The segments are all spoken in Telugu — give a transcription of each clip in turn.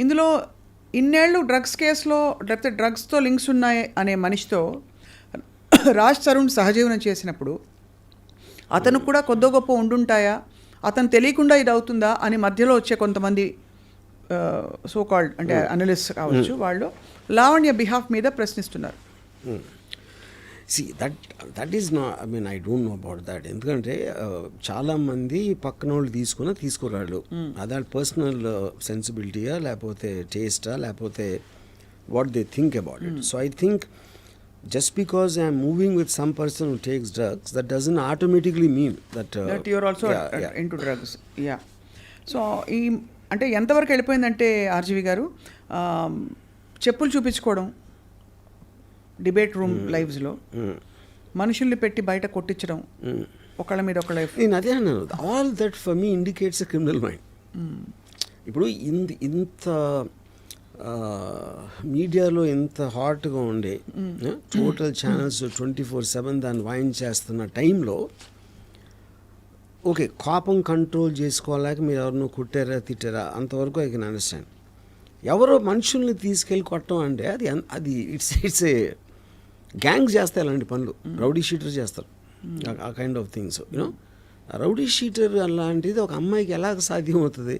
ఇందులో ఇన్నేళ్ళు డ్రగ్స్ కేసులో లేకపోతే డ్రగ్స్తో లింక్స్ ఉన్నాయి అనే మనిషితో రాజ్ తరుణ్ సహజీవనం చేసినప్పుడు అతను కూడా కొద్దో గొప్ప ఉండుంటాయా, అతను తెలియకుండా ఇది అవుతుందా అని మధ్యలో వచ్చే కొంతమంది సో కాల్డ్ అంటే అనలిస్ట్ కావచ్చు, వాళ్ళు లావణ్య బిహాఫ్ మీద ప్రశ్నిస్తున్నారు. సి దట్ ఈస్ నా I mean I don't know about that. ఎందుకంటే చాలామంది పక్కన వాళ్ళు తీసుకురాళ్ళు అది పర్సనల్ సెన్సిబిలిటీయా లేకపోతే టేస్టా లేకపోతే what they think about it. So I think just because I am moving with some person who takes drugs, that doesn't automatically mean that you are also into drugs. Yeah. So ఈ అంటే ఎంతవరకు వెళ్ళిపోయిందంటే ఆర్జీవి గారు చెప్పులు చూపించుకోవడం డిబేట్ రూమ్ లైవ్స్లో, మనుషుల్ని పెట్టి బయట కొట్టించడం, ఒకళ్ళ మీద ఒకళ్ళ. నేను అదే అన్నాను, all that for me indicates a criminal mind. ఇప్పుడు ఇంత మీడియాలో ఎంత హాట్గా ఉండే టోటల్ ఛానల్స్ 24/7 దాన్ని వాయించేస్తున్న టైంలో ఓకే కోపం కంట్రోల్ చేసుకోలేక మీరు ఎవరినో కుట్టారా తిట్టారా అంతవరకు ఐ కెన్ అండర్స్టాండ్. ఎవరో మనుషుల్ని తీసుకెళ్ళి కొట్టడం అంటే అది ఇట్స్ ఏ గ్యాంగ్ చేస్తాయి అలాంటి పనులు, రౌడీ షీటర్ చేస్తారు ఆ kind of things. You know rowdy sheeter అలాంటిది ఒక అమ్మాయికి ఎలా సాధ్యం అవుతుంది?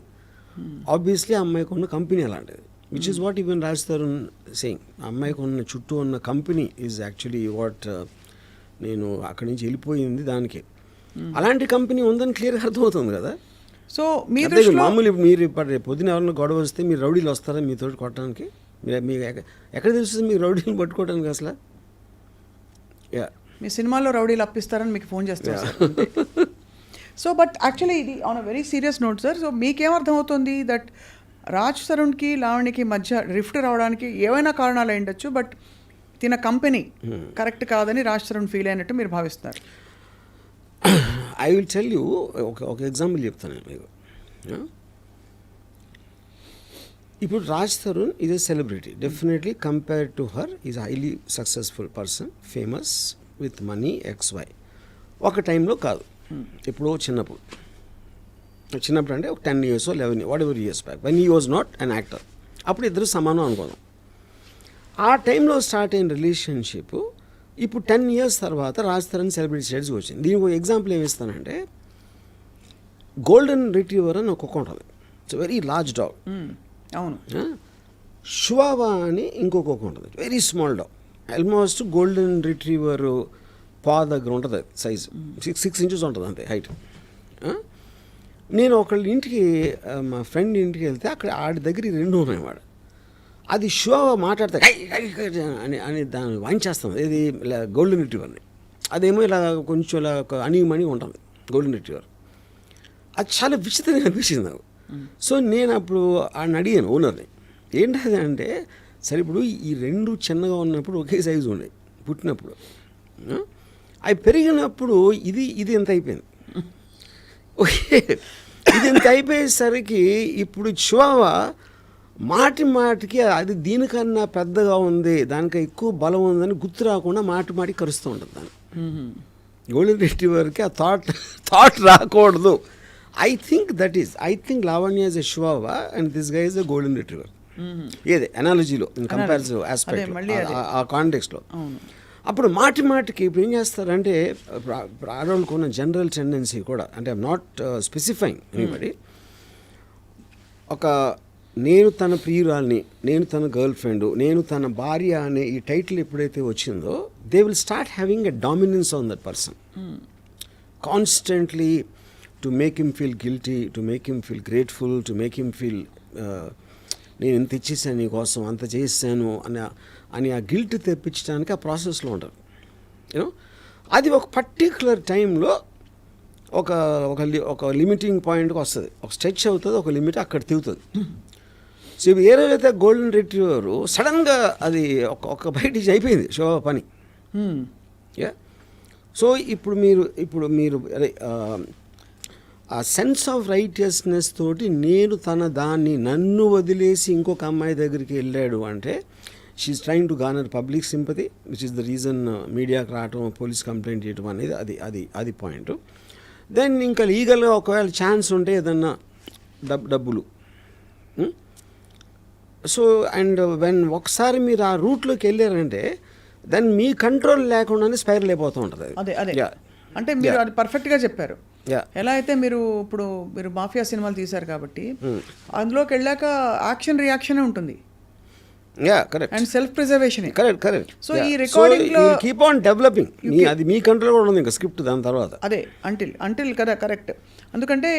ఆబ్వియస్లీ ఆ అమ్మాయికి ఉన్న కంపెనీ అలాంటిది, which is what even Raj Tarun saying. అమ్మాయికి ఉన్న చుట్టూ ఉన్న కంపెనీ ఈజ్ యాక్చువల్లీ వాట్ నేను అక్కడి నుంచి వెళ్ళిపోయింది దానికి. అలాంటి కంపెనీ ఉందని క్లియర్గా అర్థమవుతుంది కదా. సో మామూలు మీరు పొద్దున ఎవరైనా గొడవ వస్తే మీరు రౌడీలు వస్తారా మీతో కొట్టడానికి? మీకు ఎక్కడ తెలుస్తుంది మీకు రౌడీలు పట్టుకోవడానికి అసలు? మీ సినిమాలో రౌడీలు అప్పిస్తారని మీకు ఫోన్ చేస్తారు. సో బట్ యాక్చువల్లీ ఇది on a very serious note sir. So మీకేమర్థమవుతుంది దట్ రాజ్ తరుణ్కి లావణ్యకి మధ్య రిఫ్ట్ రావడానికి ఏవైనా కారణాలు అయి ఉండొచ్చు, బట్ తిన కంపెనీ కరెక్ట్ కాదని రాజ్ తరుణ్ ఫీల్ అయినట్టు మీరు భావిస్తున్నారు? ఐ విల్ టెల్ యూ ఒక ఎగ్జాంపుల్ చెప్తాను మీకు. ఇప్పుడు Raj Tarun is a celebrity, definitely compare to her is highly successful person, famous with money XY. ఒక టైంలో కాదు, ఎప్పుడో చిన్నప్పుడు అంటే ఒక 10 years 11 years what ever years back when he was not an actor, అప్పుడు ఇద్దరు సమానం అనుకోదాం. ఆ టైంలో స్టార్ట్ అయిన రిలేషన్షిప్ ఇప్పుడు 10 years తర్వాత రాజ్ తరుణ్ సెలబ్రిటీ స్టేట్స్కి వచ్చింది. దీనికి ఒక ఎగ్జాంపుల్ ఏమి ఇస్తానంటే, గోల్డెన్ రిట్రీవర్ అని ఒక కుక్క ఉంటుంది, ఇట్స్ వెరీ లార్జ్ డాగ్. అవును. షువావా అని ఇంకొక కుక్క ఉంటుంది, very small dog, almost golden retriever పా దగ్గర ఉంటుంది సైజ్, 6 inches ఉంటుంది అంతే హైట్. నేను ఒకళ్ళ ఇంటికి మా ఫ్రెండ్ ఇంటికి వెళ్తే అక్కడ ఆడి దగ్గర 2 ఉన్నాయి. వాడు అది షువావా మాట్లాడితే అని దాన్ని వాయించేస్తుంది. ఇది గోల్డెన్ రిట్రీవర్ని, అదేమో ఇలా కొంచెం ఇలా అణిగిమణి ఉంటుంది గోల్డెన్ రిట్రీవర్. అది చాలా విచిత్రంగా అనిపించింది నాకు. సో నేను అప్పుడు ఆయన అడిగాను ఓనర్ని, ఏంటది అంటే, సరే ఇప్పుడు ఈ 2 చిన్నగా ఉన్నప్పుడు ఒకే సైజు ఉండేవి పుట్టినప్పుడు, అవి పెరిగినప్పుడు ఇది ఎంత అయిపోయింది. ఓకే, ఇది ఎంత అయిపోయేసరికి ఇప్పుడు షువావా మాటికి అది దీనికన్నా పెద్దగా ఉంది, దానికి ఎక్కువ బలం ఉందని గుర్తు రాకుండా మాటి కరుస్తూ ఉంటుంది దాన్ని. గోల్డెన్ రిట్రీవర్కి ఆ థాట్ రాకూడదు. I think Lavanya is a chihuahua and this guy is a golden retriever. ఏదే అనాలజీలో ఇన్ కంపారిటివ్ ఆస్పెక్ట్ ఆ కాంటెక్స్లో. అప్పుడు మాటికి ఇప్పుడు ఏం చేస్తారంటే, ఆడవాళ్ళకు ఉన్న జనరల్ టెండెన్సీ కూడా, అంటే ఐఎమ్ నాట్ స్పెసిఫైయింగ్ ఎనీబడి, ఒక నేను తన ప్రియురాల్ని, నేను తన గర్ల్ ఫ్రెండ్, నేను తన భార్య అనే ఈ టైటిల్ ఎప్పుడైతే వచ్చిందో, they will start having a dominance on that person constantly to make him feel guilty, to make him feel grateful, to make him feel నేను ఇంత ఇచ్చేసాను నీకోసం, అంత చేసాను అని ఆ గిల్ట్ తెప్పించడానికి ఆ ప్రాసెస్లో ఉంటారు. యూనో అది ఒక పర్టిక్యులర్ టైంలో ఒక లిమిటింగ్ పాయింట్కి వస్తుంది, ఒక స్ట్రెచ్ అవుతుంది, ఒక లిమిట్ అక్కడ తిరుగుతుంది. సో ఇప్పుడు ఏ రోజైతే గోల్డెన్ రిట్రీవర్ సడన్గా అది ఒక బయట అయిపోయింది షో పని. సో ఇప్పుడు మీరు అదే ఆ సెన్స్ ఆఫ్ రైటియస్నెస్ తోటి నన్ను వదిలేసి ఇంకొక అమ్మాయి దగ్గరికి వెళ్ళాడు అంటే, she's trying to garner public sympathy, which is the reason మీడియాకి రావటం, పోలీస్ కంప్లైంట్ చేయటం అనేది అది పాయింట్. దెన్ ఇంకా లీగల్గా ఒకవేళ ఛాన్స్ ఉంటే ఏదన్నా డబ్బులు సో అండ్ వెన్ ఒకసారి మీరు ఆ రూట్లోకి వెళ్ళారంటే దెన్ మీ కంట్రోల్ లేకుండానే స్పైరల్ అయిపోతూ ఉంటుంది అది. అదే అదే Yeah. అంటే మీరు అది పర్ఫెక్ట్గా చెప్పారు. Yeah. ఎలా అయితే మీరు మాఫియా సినిమాలు తీశారు కాబట్టి అందులోకి వెళ్ళాక యాక్షన్ రియాక్షన్ ఉంటుంది yeah correct and self preservation. Correct. So, ఈ recording లో- కీప్ ఆన్ డెవలపింగ్ అది మీ కంట్రోల్ కూడా ఉంది ఇంకా స్క్రిప్ట్ దాని తర్వాత. అదే అంటిల్ కదా, కరెక్ట్. ఎందుకంటే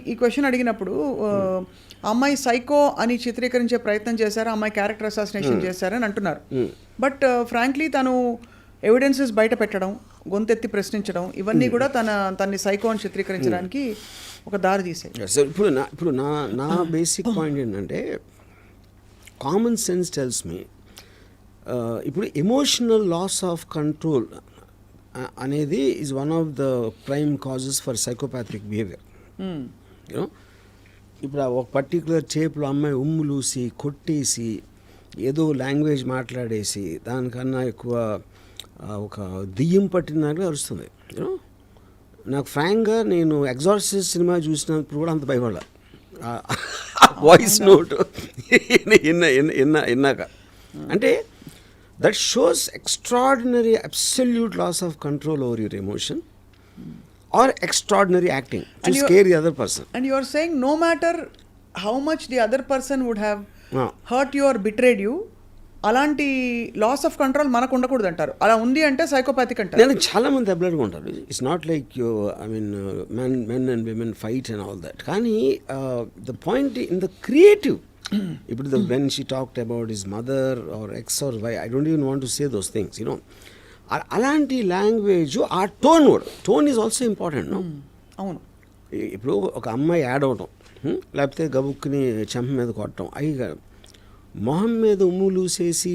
ఈ క్వశ్చన్ అడిగినప్పుడు ఆ అమ్మాయి సైకో అని చిత్రీకరించే ప్రయత్నం చేశారు, ఆ అమ్మాయి క్యారెక్టర్ అసాసినేషన్ చేశారని అంటున్నారు. బట్ ఫ్రాంక్లీ తను ఎవిడెన్సెస్ బయట పెట్టడం, గొంతెత్తి ప్రశ్నించడం, ఇవన్నీ కూడా తన్ని సైకో అని చిత్రీకరించడానికి ఒక దారి తీసాయి. సో ఇప్పుడు నా బేసిక్ పాయింట్ ఏంటంటే కామన్ సెన్స్ టెల్స్ మీ ఇప్పుడు ఎమోషనల్ లాస్ ఆఫ్ కంట్రోల్ అనేది is one of the prime causes for psychopathic behaviour. You know ఇప్పుడు ఒక పర్టికులర్ చేపులో అమ్మాయి ఉమ్ములూసి కొట్టేసి ఏదో లాంగ్వేజ్ మాట్లాడేసి దానికన్నా ఎక్కువ ఒక దెయ్యం పట్టినట్టుగా అరుస్తుంది. యూనో నాకు ఫ్రాంక్గా నేను ఎగ్జార్సిస్ట్ సినిమా చూసినప్పుడు కూడా అంత భయపడాల వాయిస్ నోట్ విన్నాక. అంటే that shows extraordinary absolute loss of control over your emotion or extraordinary acting to scare the other person. And you are saying no matter how much the other person would have Ah. Hurt you or betrayed you, అలాంటి లాస్ ఆఫ్ కంట్రోల్ మనకు ఉండకూడదు అంటారు. అలా ఉంది అంటే సైకోపాథిక్ అంటారు. నేను చాలా మంది అబ్లర్గా ఉంటారు. It's not like you I mean men and women fight and all that. కానీ the point in the creative ఇప్పుడు when she talked about his mother or X or Y, I don't even want to say those things you know. అలాంటి లాంగ్వేజ్ ఆ tone is also important. No అవును. ఇప్పుడు ఒక అమ్మాయి యాడ్ అవటం లేకపోతే గబుక్కుని చెంప మీద కొట్టడం, అవి మొహం మీద ఉమ్ములూసేసి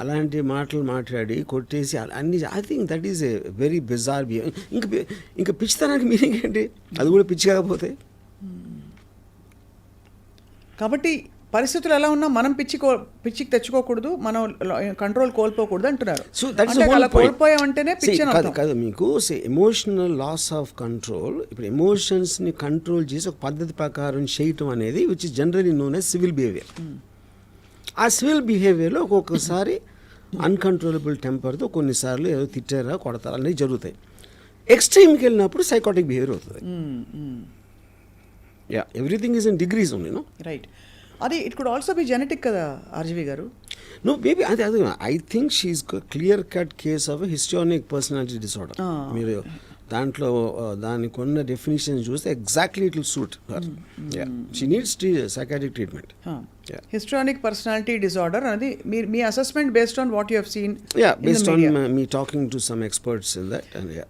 అలాంటి మాటలు మాట్లాడి కొట్టేసి అన్ని, I think that is a very bizarre behaviour. ఇంకా పిచ్చితనానికి మీనింగ్ ఏంటి? అది కూడా పిచ్చి కాకపోతే. కాబట్టి పరిస్థితులు ఎలా ఉన్నా మనం పిచ్చికి తెచ్చుకోకూడదు, మనం కంట్రోల్ కోల్పోకూడదు అంటున్నారు. సో దట్ అంటే అలా కోల్పోయామంటేనే పిచ్చి అని అర్థం. కాదు మీకు ఎమోషనల్ లాస్ ఆఫ్ కంట్రోల్. ఇప్పుడు ఎమోషన్స్ని కంట్రోల్ చేసి ఒక పద్ధతి ప్రకారం చేయటం అనేది which is generally known as civil behaviour. ఆ సివిల్ బిహేవియర్లో ఒక్కొక్కసారి అన్కంట్రోలబుల్ టెంపర్తో కొన్నిసార్లు ఏదో తిట్టారా కొడతారా అనేవి జరుగుతాయి. ఎక్స్ట్రీమ్కి వెళ్ళినప్పుడు సైకాటిక్ బిహేవియర్ అవుతుంది. Yeah everything is in degrees only. No right. అది it could also be genetic కదా ఆర్జీవి గారు? నో మేబీ అదే I think she's clear cut case of histrionic personality disorder. మీరు దాంట్లో దానికి ఉన్న డెఫినేషన్ చూస్తే exactly it will suit her. She needs psychiatric treatment. Histrionic personality disorder అనేది మీ assessment based on what you have seen? Yeah, based on me talking to some experts in that, and yeah.